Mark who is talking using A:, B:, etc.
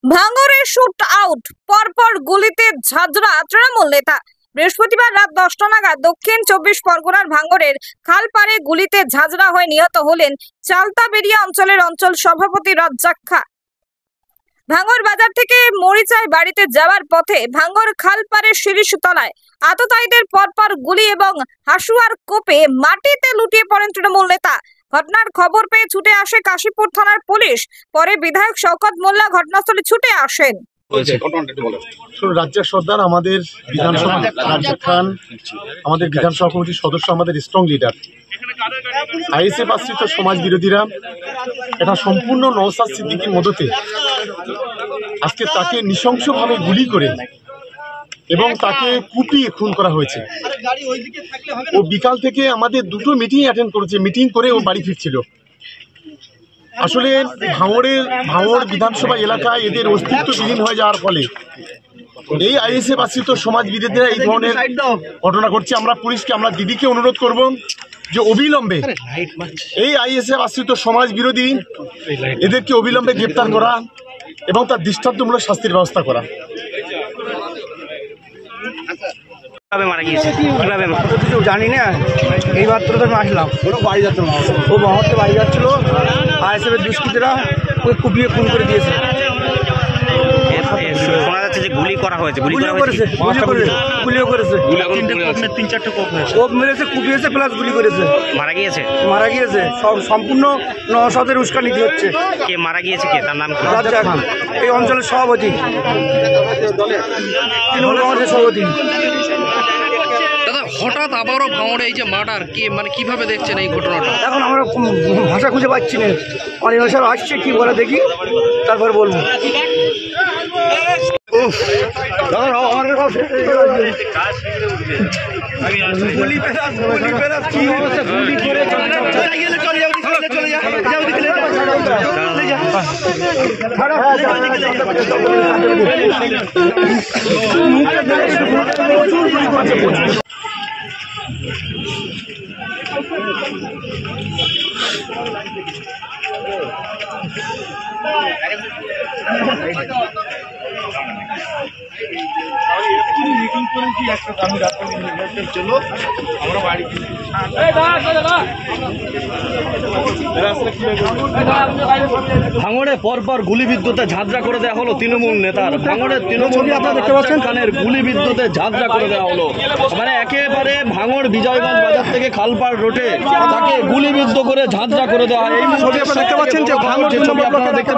A: ভাঙড়ে shoot out, পরপর গুলিতে ঝাঁঝরা তৃণমূল নেতা। বৃহস্পতিবার রাত 10টা নাগাদ দক্ষিণ 24 পরগনার ভাঙড়ের খালপাড়ে গুলিতে ঝাঁঝরা হয়ে নিহত হলেন চালতাবেড়িয়া অঞ্চলের অঞ্চল সভাপতি রাজ্জাক খাঁ। ভাঙড় বাজার থেকে মরিচায় বাড়িতে যাওয়ার পথে ভাঙড় খালপাড়ের শিরিষতলায় আততায়ীদের পরপর গুলি এবং হাসুয়ার কোপে মাটিতে লুটিয়ে পড়েন তৃণমূল নেতা। ঘটনার খবর পেয়ে ছুটে আসে কাশীপুর থানার পুলিশ। পরে বিধায়ক শওকত মোল্লা ঘটনাস্থলে ছুটে আসেন।
B: রাজ্জাক সর্দার আমাদের বিধানসভা, রাজ্জাক খান আমাদের বিধানসভা কমিটির সদস্য, আমাদের স্ট্রং লিডার। আইএসএফ আশ্রিত সমাজ বিরোধীরা এটা সম্পূর্ণ নওশাদ সিদ্দিকীর মদতে আজকে তাকে নৃশংসভাবে গুলি করে এবং তাকে কুপিয়ে খুন করা হয়েছে। ও বিকাল থেকে আমাদের দুটো মিটিং অ্যাটেন্ড করেছে, মিটিং করে ও বাড়ি ফিরছিল। আসলে ভাঙড় বিধানসভা এলাকায় এদের অস্তিত্ব বিলীন হয়ে যাওয়ার ফলে এই আইএসএফ আশ্রিত সমাজ বিরোধীরা এই ধরনের ঘটনা ঘটছে। আমরা পুলিশকে, আমরা দিদিকে অনুরোধ করব যে অবিলম্বে এই আইএসএফ আশ্রিত সমাজ বিরোধী এদেরকে অবিলম্বে গ্রেপ্তার করা এবং তার দৃষ্টান্তমূলক শাস্তির ব্যবস্থা করা।
C: জানি না, এই মাত্র তো আসলাম, বাড়ি যাচ্ছিল, ও মহর্তে বাড়ি যাচ্ছিল, আইএসএফ এর দুষ্কৃতীরা ওই কুপিয়ে খুন করে দিয়েছে।
D: শোনা যাচ্ছে যে গুলি করা হয়েছে,
C: গুলিও করেছে, কোপ মেরেছে, কুপিয়েছে, প্লাস গুলি করেছে। মারা গিয়েছে। সব সম্পূর্ণ নওশাদের উস্কানি হচ্ছে।
D: কে মারা গিয়েছে, কে, তার নাম কি?
C: রাজ্জাক খান, এই অঞ্চলের সভাপতি, তৃণমূল কংগ্রেসের সভাপতি।
E: দাদা, হঠাৎ আবারও ভাঙড়ে এই যে মার্ডার, কে মানে কিভাবে দেখছেন এই ঘটনাটা?
C: এখন আমরা ভাষা খুঁজে পাচ্ছি না, অনেক ভাষা আসছে, কি বলে দেখি, তারপরে বলবো।
F: ভাঙড়ে পরপর গুলিবিদ্ধতে ঝাঁঝরা করে দেওয়া হলো তৃণমূল নেতার। ভাঙড়ের তৃণমূল নেতা দেখতে পাচ্ছেন খানের গুলিবিদ্ধতে ঝাঁঝরা করে দেওয়া হলো। মানে একেবারে ভাঙড় বিজয়গঞ্জ বাজার থেকে খালপাড় রোডে তাকে গুলিবিদ্ধ করে ঝাঁঝরা করে দেওয়া হয়। এই মুহূর্তে দেখতে পাচ্ছেন যে ভাঙড় যে ছবি আপনারা দেখতে